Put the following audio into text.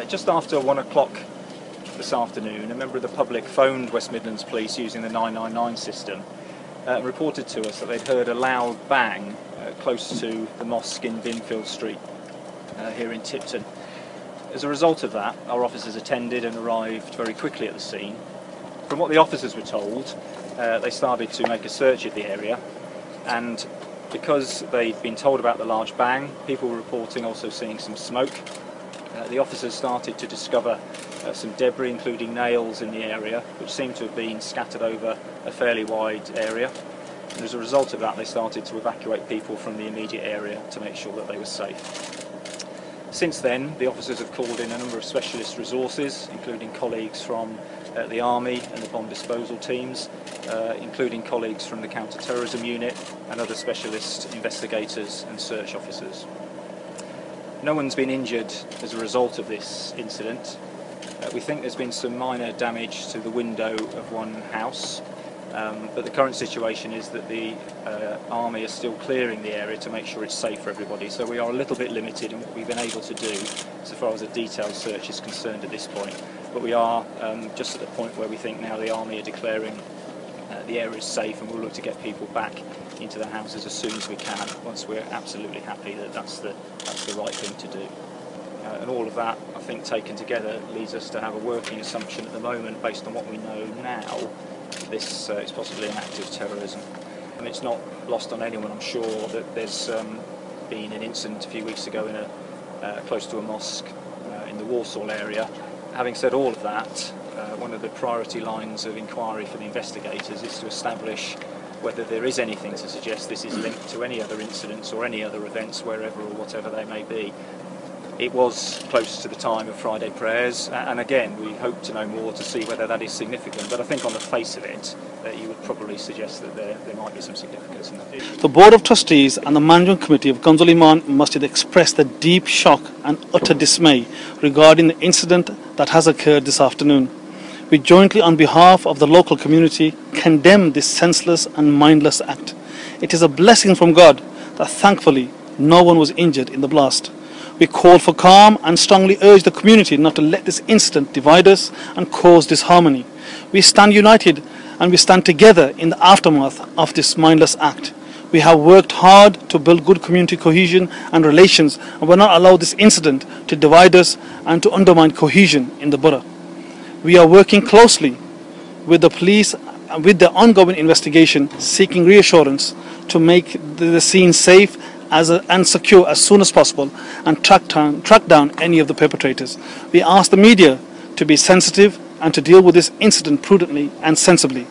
Just after 1 o'clock this afternoon, a member of the public phoned West Midlands Police using the 999 system and reported to us that they'd heard a loud bang close to the mosque in Binfield Street here in Tipton. As a result of that, our officers attended and arrived very quickly at the scene. From what the officers were told, they started to make a search of the area, and because they'd been told about the large bang, people were reporting also seeing some smoke. The officers started to discover some debris, including nails, in the area, which seemed to have been scattered over a fairly wide area. And as a result of that, they started to evacuate people from the immediate area to make sure that they were safe. Since then, the officers have called in a number of specialist resources, including colleagues from the Army and the bomb disposal teams, including colleagues from the counter-terrorism unit and other specialist investigators and search officers. No one's been injured as a result of this incident. We think there's been some minor damage to the window of one house, but the current situation is that the Army are still clearing the area to make sure it's safe for everybody, so we are a little bit limited in what we've been able to do so far as a detailed search is concerned at this point. But we are just at the point where we think now the Army are declaring the area is safe, and we'll look to get people back into the houses as soon as we can, once we're absolutely happy that that's the right thing to do. And all of that, I think, taken together, leads us to have a working assumption at the moment, based on what we know now, this is possibly an act of terrorism. And it's not lost on anyone, I'm sure, that there's been an incident a few weeks ago in close to a mosque in the Walsall area. Having said all of that, one of the priority lines of inquiry for the investigators is to establish whether there is anything to suggest this is linked to any other incidents or any other events, wherever or whatever they may be. It was close to the time of Friday prayers, and again we hope to know more to see whether that is significant, but I think on the face of it you would probably suggest that there might be some significance in that. The Board of Trustees and the Management Committee of Kanzul Iman Masjid expressed their deep shock and utter dismay regarding the incident that has occurred this afternoon. We jointly, on behalf of the local community, condemn this senseless and mindless act. It is a blessing from God that thankfully no one was injured in the blast. We call for calm and strongly urge the community not to let this incident divide us and cause disharmony. We stand united and we stand together in the aftermath of this mindless act. We have worked hard to build good community cohesion and relations, and will not allow this incident to divide us and to undermine cohesion in the borough. We are working closely with the police with the ongoing investigation, seeking reassurance to make the scene safe and secure as soon as possible, and track down any of the perpetrators. We ask the media to be sensitive and to deal with this incident prudently and sensibly.